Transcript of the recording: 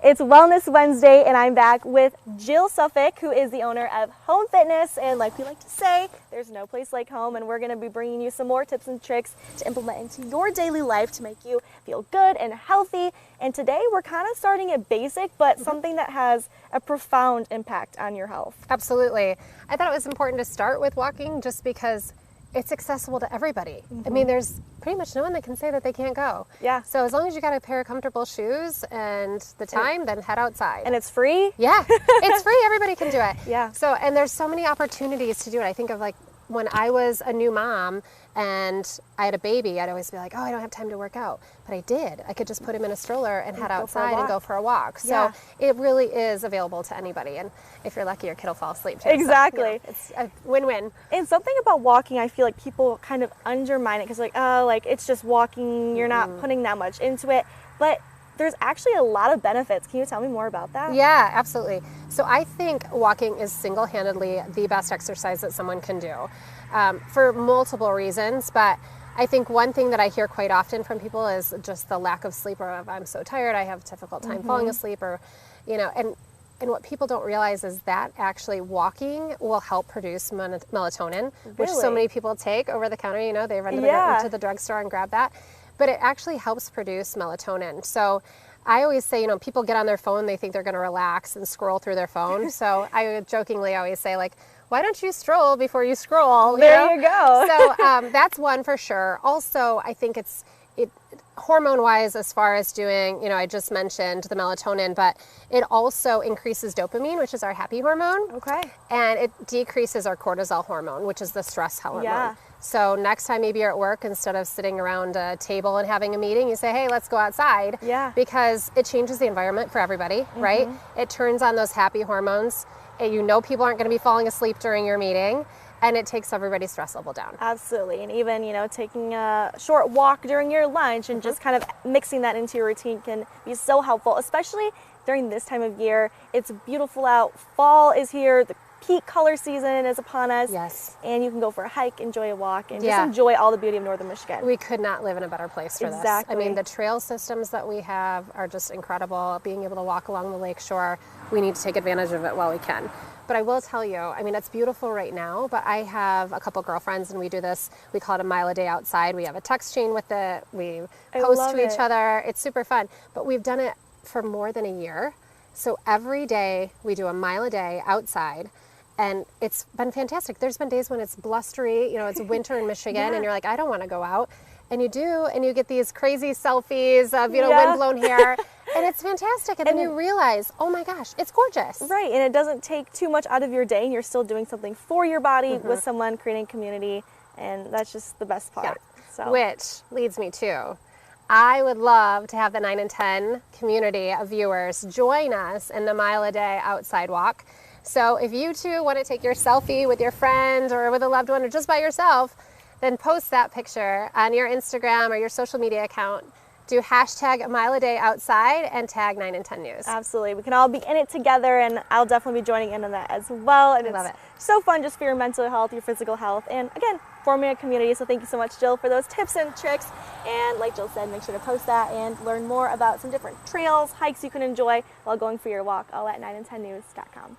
It's Wellness Wednesday, and I'm back with Jill Suffolk, who is the owner of Home Fitness. And like we like to say, there's no place like home, and we're going to be bringing you some more tips and tricks to implement into your daily life to make you feel good and healthy. And today we're kind of starting at basic, but something that has a profound impact on your health. Absolutely. I thought it was important to start with walking just because it's accessible to everybody. I mean, there's pretty much no one that can say that they can't go. Yeah. So as long as you got a pair of comfortable shoes and the time, then head outside. And it's free? Yeah, it's free. Everybody can do it. Yeah. So, and there's so many opportunities to do it. I think of like when I was a new mom and I had a baby, I'd always be like, oh, I don't have time to work out. But I did. I could just put him in a stroller and head outside and go for a walk. So it really is available to anybody. And if you're lucky, your kid will fall asleep too. Exactly. So, you know, it's a win-win. And something about walking, I feel like people kind of undermine it because like, oh, like it's just walking. You're not putting that much into it. But there's actually a lot of benefits. Can you tell me more about that? Yeah, absolutely. So I think walking is single-handedly the best exercise that someone can do for multiple reasons. But I think one thing that I hear quite often from people is just the lack of sleep, or I'm so tired, I have a difficult time falling asleep, or, you know, and what people don't realize is that actually walking will help produce melatonin, which so many people take over the counter. You know, they run to the drugstore and grab that. But it actually helps produce melatonin. So I always say, you know, people get on their phone, they think they're going to relax and scroll through their phone. So I jokingly always say, like, why don't you stroll before you scroll? There you go. So that's one for sure. Also, I think it's hormone-wise, as far as doing, you know, I just mentioned the melatonin, but it also increases dopamine, which is our happy hormone. Okay. And it decreases our cortisol hormone, which is the stress hormone. Yeah. So next time maybe you're at work, instead of sitting around a table and having a meeting, you say, hey, let's go outside. Yeah. Because it changes the environment for everybody, right? It turns on those happy hormones. And you know people aren't going to be falling asleep during your meeting, and it takes everybody's stress level down. Absolutely. And even, you know, taking a short walk during your lunch and just kind of mixing that into your routine can be so helpful, especially during this time of year. It's beautiful out. Fall is here. The peak color season is upon us. Yes. And you can go for a hike, enjoy a walk, and just enjoy all the beauty of northern Michigan. We could not live in a better place for this. I mean, the trail systems that we have are just incredible. Being able to walk along the lake shore, we need to take advantage of it while we can. But I will tell you, I mean, it's beautiful right now, but I have a couple girlfriends and we do this, we call it a mile a day outside. We have a text chain with it. We post to each other. It's super fun. But we've done it for more than a year. So every day we do a mile a day outside. And it's been fantastic. There's been days when it's blustery, you know, it's winter in Michigan and you're like, I don't want to go out. And you do, and you get these crazy selfies of, you know, windblown hair. And it's fantastic. And then you realize, oh my gosh, it's gorgeous. Right. And it doesn't take too much out of your day, and you're still doing something for your body with someone, creating community. And that's just the best part. Yeah. So. Which leads me to, I would love to have the 9 and 10 community of viewers join us in the mile a day outside walk. So if you too want to take your selfie with your friend or with a loved one or just by yourself, then post that picture on your Instagram or your social media account. Do hashtag mile a day outside and tag 9 and 10 News. Absolutely. We can all be in it together, and I'll definitely be joining in on that as well. And I love it. So fun just for your mental health, your physical health, and again, forming a community. So thank you so much, Jill, for those tips and tricks. And like Jill said, make sure to post that and learn more about some different trails, hikes you can enjoy while going for your walk, all at 9and10news.com.